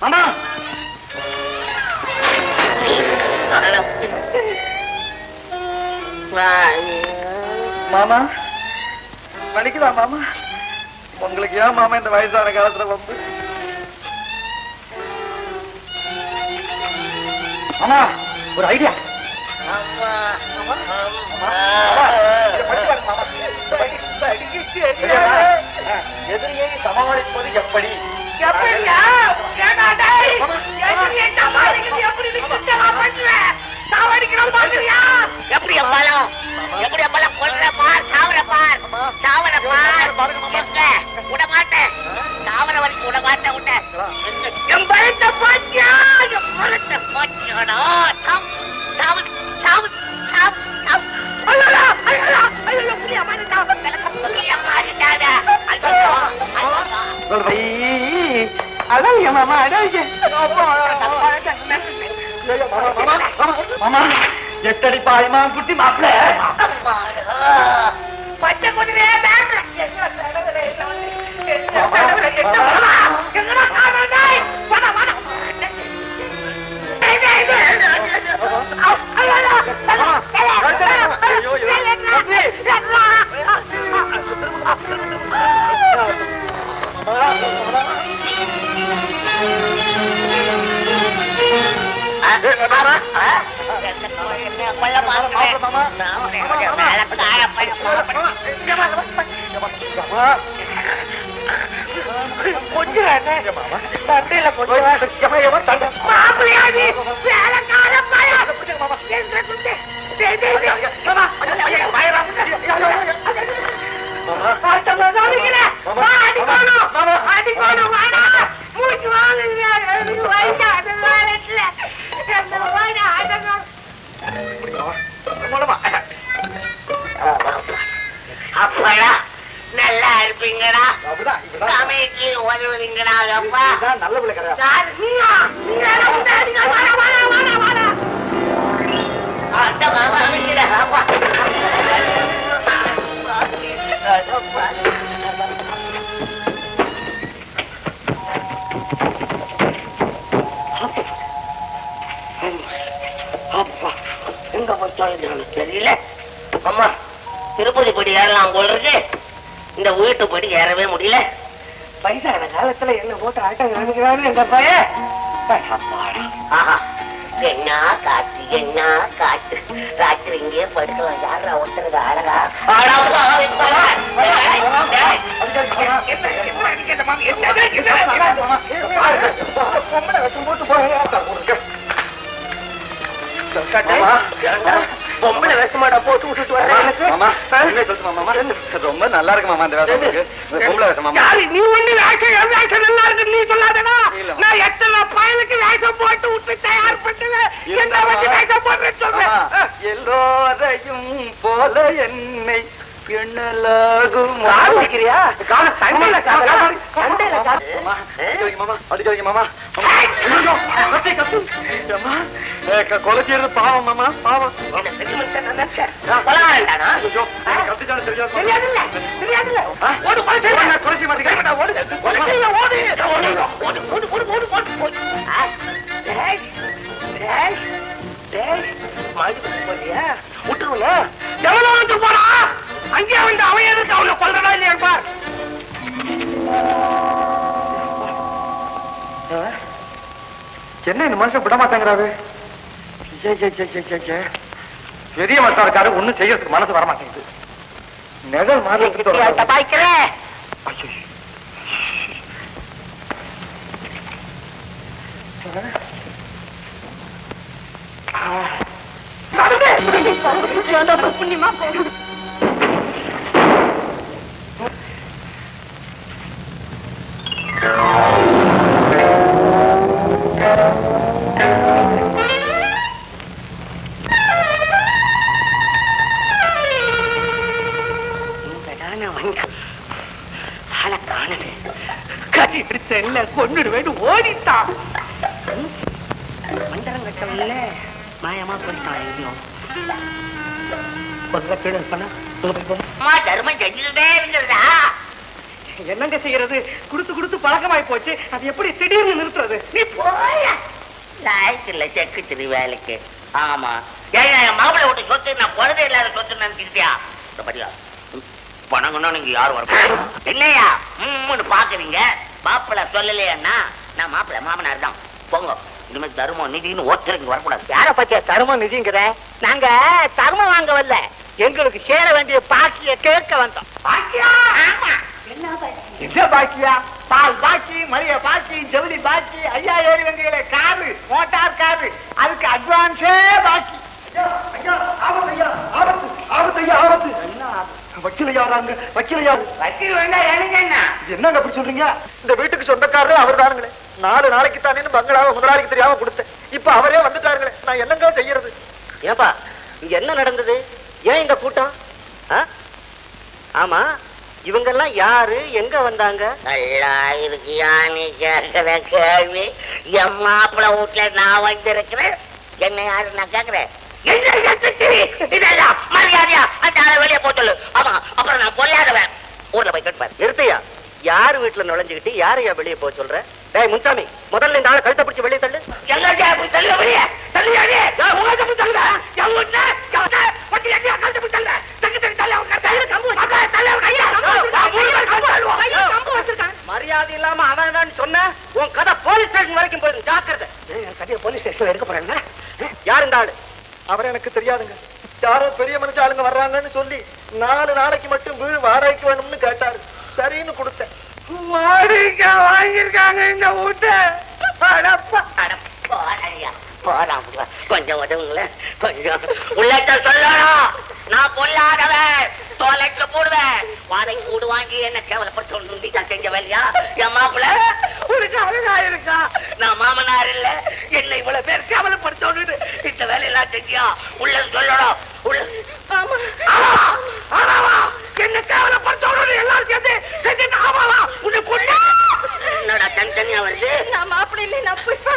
மாமா மாமா வலிக்குதா மாமா? உங்களுக்கு ஏன் மாமா இந்த வயசான காலத்துல வந்து? மாமா ஒரு ஐடியா. எதிரியை சமாளிப்பது எப்படி? எப்படி அம்மாலும் எப்படி அம்மாலும் கொல்ற பார், சாவர பார், சாவர பார். விட மாட்டேன், சாவர வரைக்கும் விட மாட்டேன். விட்ட என் பயத்தை பாத்தியா, என் மரத்தை பாத்தியாடா. சாவு சாவு சாவு சாவு. எட்டடி பாய்மா குட்டி மாப்பிள்ள பச்சை கொண்டு அப்படா நல்லா இருப்பீங்கடா, சமைக்கு உதவுறீங்கடா. நல்ல பிள்ளை கிடையாது. எங்க போய் தெரியல. அம்மா திருப்பதி படி ஏறலாம் போல இருக்கு, இந்த வீட்டு படி ஏறவே முடியல. வயசான காலத்துல என்ன போட்டு ஆட்டம் காமிக்கிறாரு எங்க பையன். என்ன காட்டு என்ன காட்டு, ராத்திரி இங்கே படுக்கலாம். யாரா ஒருத்தருக்கு அழகா பொம்பளை வேஷமாடா போட்டு விட்டுட்டு வரேன். ரொம்ப நல்லா இருக்கு மாமா இந்த வேஷம். பொம்பளை வேஷம் மாமா. நீ ஒண்ணு வேஷம் என் வேஷம் நல்லா இருக்கு நீ சொல்லாதடா. நான் எத்தனை பயலுக்கு வேஷம் போட்டு விட்டு தயார் பண்ணது என்ன வச்சு வேஷம் போட்டு சொல்றேன். எல்லோரையும் போல என்னை பின்னலாகும் வைக்கிறியா? சண்டையில அடிக்காதீங்க மாமா. கொலைக்கிறது பாவம் மாமா, பாவம். விட்டுருல எவ்வளவு போறா அங்கே வந்து அவன் எதுக்கு அவனை கொல்றதா இல்லையா பார். என்ன இந்த மனுஷன் விட மாட்டேங்கிறாரு. பெரிய மனுஷா இருக்காரு, ஒண்ணும் செய்யறதுக்கு மனசு வர மாட்டேங்குது. நிழல் மாதிரி பாய்க்கிற புண்ணியமா போகும். கொண்டுடுவேன் ஓடிட்டான். மந்திரம் கட்டவில்ல மாயமா போயிட்டான். எங்கேயும் தர்மம் செஞ்சுக்கிட்டே இருந்ததா என்னங்க செய்யறது? குடுத்து குடுத்து பழக்கமாய் போச்சு. அது எப்படி திடீர்னு நிறுத்துறது? நீ போய லாய்க்கில்ல செக்குச்சிரி வேலைக்கு. ஆமா என் மாப்பிள்ளை விட்டு சொத்து நான் குழந்தை இல்லாத சொத்து நினைச்சுக்கிட்டியா? படியா பணங்கன்னா நீங்க யாரும் வர என்னையா பாக்குறீங்க? மாப்பிள்ளை சொல்லலையா? நான் மாப்பிள்ளை மாமனார் தான். போங்க. இனிமேல் தர்மம் நிதினு ஒருத்தருக்கு வரக்கூடாது. யார பத்தியா தர்மம் நிதிங்கிற? நாங்க தர்மம் வாங்க வரல, எங்களுக்கு சேர வேண்டிய பாக்கிய கேட்க வந்தோம். பாக்கியா? என்ன பாக்கியா? பால் பாக்கி, மளிகை பாக்கி, ஜவுளி பாக்கி, 5000 வெங்கையில காரு, மோட்டார் காரு, அதுக்கு அட்வான்ஸே பாக்கி. என்னங்க அப்படி சொல்றீங்க? இந்த வீட்டுக்கு சொந்தக்காரரு அவர் தானுங்களே. 4 நாளைக்கு தானே பங்களாவை முதலாளிக்கு தெரியாம கொடுத்தேன். இப்ப அவரே வந்துட்டாருங்களே. நான் என்னங்க செய்யறது? ஏப்பா இங்க என்ன நடந்தது? ஏன் இந்த கூட்டம்? ஆமா இவங்க எல்லாம் யாரு, எங்க வந்தாங்க? நல்லா இருக்கியா நீ கேட்கிற கேள்வி? என் மாப்பிள்ள வீட்டுல நான் வந்திருக்கிறேன். என்ன யாரு நான் கேட்கிறேன்? மரியாதையா அந்த ஆளை வெளியே போக சொல்லு. ஆமா அப்புறம் நான் பொல்லாதவன். ஊர்ல போய் கேட்பாரு. நிறுத்தையா, யாரு வீட்டுல நுழைஞ்சுக்கிட்டு யாரையா வெளியே போக சொல்ற? டேய் முன்சாமி, முதல்ல இந்த ஆளை கழுத்தை பிடிச்சு வெளியே தள்ளு. மரியாதை இல்லாம அவன் சொன்ன உன் கதை போலீஸ் ஸ்டேஷன் வரைக்கும் போயிடும். ஜாக்கிரதை. கதையை போலீஸ் ஸ்டேஷன்ல எடுக்க போறேன். யார் இந்த ஆளு? அவர் எனக்கு தெரியாதுங்க. யாரோ பெரிய மனுஷ ஆளுங்க வர்றாங்கன்னு சொல்லி 4 நாளைக்கு மட்டும் வீடு வாடகைக்கு வேணும்னு கேட்டாரு. சரின்னு கொடுத்தேன். வாடகைக்கு வாங்கிருக்காங்க இந்த வீட்டை. கொஞ்சம் உதவுங்கள, கொஞ்சம் உள்ளட்ட சொல்லணும். நான் பொல்லாதவன், தோலைக்கு போடுவேன். வாடகை கூடு வாங்கி என்ன கேவலப்படுத்த செஞ்ச வேலையா? என் மாப்பிள்ள ஒரு அழகா இருக்கா. நான் மாமனார் இல்ல, என்னை இவ்வளவு பேர் கேவலப்படுத்த இந்த வேலையெல்லாம் செஞ்சியா? உள்ள சொல்லணும். என்ன கேவலப்படுத்த எல்லாரும் சேர்ந்து செஞ்சுட்டு ஆமாவா? உன்னை கொள்ள என்னோட தனித்தனியா வருது. நான் மாப்பிள்ள இல்லை, நான் புஷ்பா.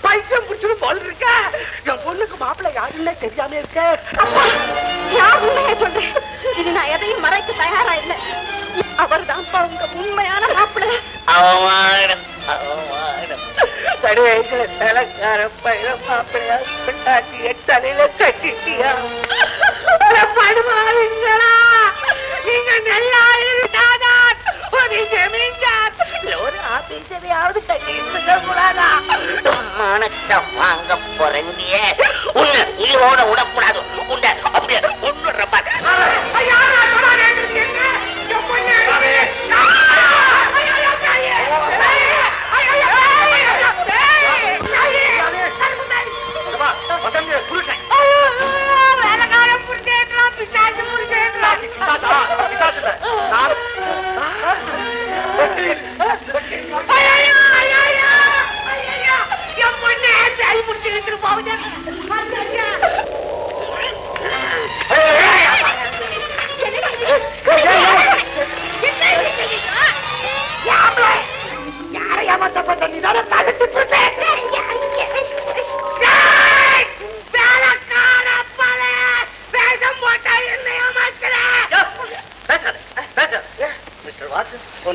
பைத்தியம் பிடிச்சிடும் போல் இருக்க. என் பொண்ணுக்கு மாப்பிள்ளை யாரும் இல்ல தெரியாம இருக்க. சொல்றேன், இது நான் எதையும் மறைக்க தயாரா இல்லை. அவர் தான் உங்க உண்மையான மாப்பிள்ளை. அவமானம் அவமானம். தடைகளை தலைக்கார பயிர மாப்பிள்ளையா பின்னாட்டிய தலையில கட்டிட்டியா? படுவாங்களா? நீங்க நல்லா இருக்காதான் ஒரு ஜமீன்தார் ஒரு ஆபீசரையாவது கட்டிட்டு கூடாதா? மானத்தை வாங்க பொறந்திய உன்னை உயிரோட விடக்கூடாது. உன்னை அப்படியே கொண்டு பாரு.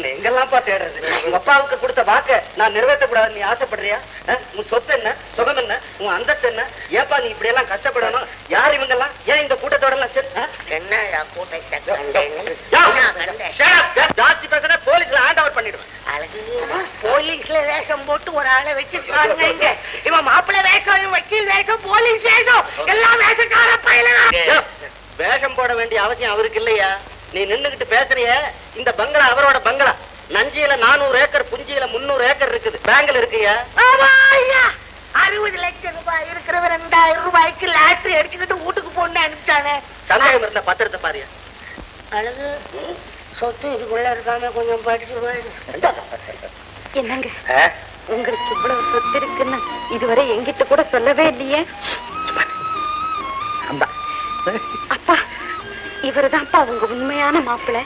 எங்கெல்லாம் தேடுறது? உங்க அப்பாவுக்கு கொடுத்த வாக்க நான் நிறைவேற்றக்கூடாது நீ ஆசைப்படுறியா? உன் சொத்து என்ன, சுகம் என்ன, உன் அந்தஸ்து என்ன? ஏப்பா நீ இப்படி எல்லாம் கஷ்டப்படணும்? யார் இவங்க எல்லாம்? ஏன் இந்த கூட்டத்தோட என்ன ஜாஸ்தி பேசுற போலீஸ்ல ஹேண்ட் ஓவர் பண்ணிடுவேன். போலீஸ்ல வேஷம் போட்டு ஒரு ஆளை வச்சிருக்காங்க. இவன் மாப்பிள்ளை வேஷம், வக்கீல் வேஷம், போலீஸ் வேஷம், எல்லாம் வேஷக்கார பயில. வேஷம் போட வேண்டிய அவசியம் அவருக்கு இல்லையா? நீ நின்னுகிட்டு பேசுறிய. இந்த பங்களா அவரோட பங்களா. நஞ்சியில 400 ஏக்கர், புஞ்சியில 300 ஏக்கர் இருக்குது. பேங்க்ல இருக்குயா. 60 லட்சம் ரூபாய் இருக்கிறவ 2000 ரூபாய்க்கு லாட்டரி அடிச்சுக்கிட்டு வீட்டுக்கு போன்னு அனுப்பிச்சானே. சந்தேகம் இருந்த பத்திரத்தை பாரியா. அழகு சொத்து இதுக்குள்ள இருக்காம கொஞ்சம் படிச்சு. என்னங்க உங்களுக்கு இவ்வளவு சொத்து இருக்குன்னு இதுவரை எங்கிட்ட கூட சொல்லவே இல்லையே. அப்பா இவருதான்ப்பா உங்க உண்மையான மாப்பிள்ளை.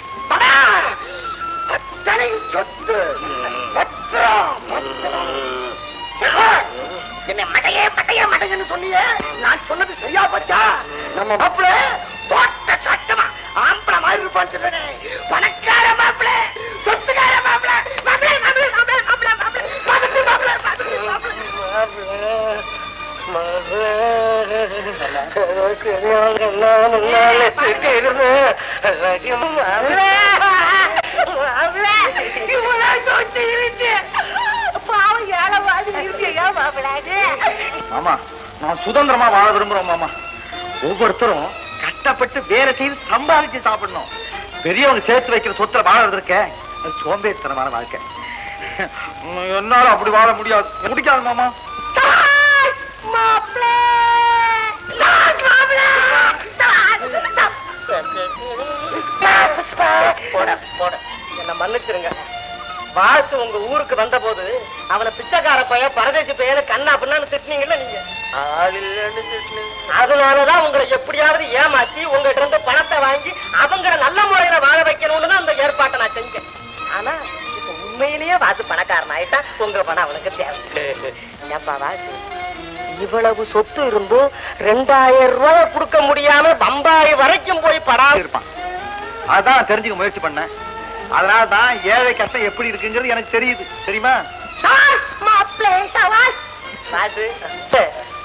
சொத்து என்ன மடையே மடையே மட மாட்டேங்கன்னு சொன்னியே, நான் சொன்னது சரியா போச்சா? நம்ம மாப்பிள்ள தோட்ட சட்டமா ஆம்பளை மாதிரி இருப்பான்னு சொல்றேன். பணக்கார மாப்பிள்ள, சொத்துக்கார மாப்பிள்ள, மாப்பிள்ள மாப்பிள்ள மாப்பிள்ள மாப்பிள்ள மாப்பிள்ள மாப்பிள்ள மாப்பிள்ள மாமா, நான் சுதந்திரமா வாழ விரும்புறோம் மாமா. ஒவ்வொருத்தரும் கஷ்டப்பட்டு வேலை செய்து சம்பாதிச்சு சாப்பிடணும். பெரியவங்க சேர்த்து வைக்கிற சொத்துல வாழறது இருக்க சோம்பேறித்தனமான வாழ்க்கை. என்னால அப்படி வாழ முடியாது, முடிக்காது மாமா. என்ன மன்னிச்சிருங்க. வாசு உங்க ஊருக்கு வந்த போது அவனை பிச்சைக்கார பையன் பரதேசி பையனு கண்ணா அப்படின்னு திட்டினீங்கல்ல நீங்க. அதனாலதான் உங்களை எப்படியாவது ஏமாத்தி உங்ககிட்ட இருந்து பணத்தை வாங்கி அவங்கள நல்ல முறையில வாழ வைக்கணும்னு தான் அந்த ஏற்பாட்டை நான் செஞ்சேன். ஆனா இப்ப உண்மையிலேயே வாசு பணக்காரன் ஆயிட்டா உங்க பணம் அவனுக்கு தேவை. ஏப்பா வாசு, இவ்வளவு சொத்து இருந்தும் 2000 ரூபாய் கொடுக்க முடியாம பம்பாய் வரைக்கும் போய் படாம இருப்பான். அதான் தெரிஞ்சுக்க முயற்சி பண்ணேன். அதனாலதான் ஏழை கஷ்டம் எப்படி இருக்குங்கிறது எனக்கு தெரியுது. தெரியுமா?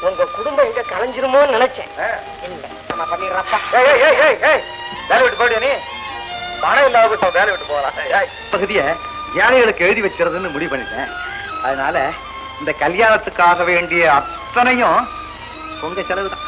உங்க குடும்பம் எங்க கலைஞ்சிருமோன்னு நினைச்சேன். இல்ல, நம்ம பண்ணிடுறப்பா. வேலை விட்டு போயிடு. நீ பணம் இல்லாத வேலை விட்டு போகலாம். பகுதியை ஏழைகளுக்கு எழுதி வச்சிருதுன்னு முடிவு பண்ணிட்டேன். அதனால இந்த கல்யாணத்துக்காக வேண்டிய அத்தனையும் உங்க செலவு தான்.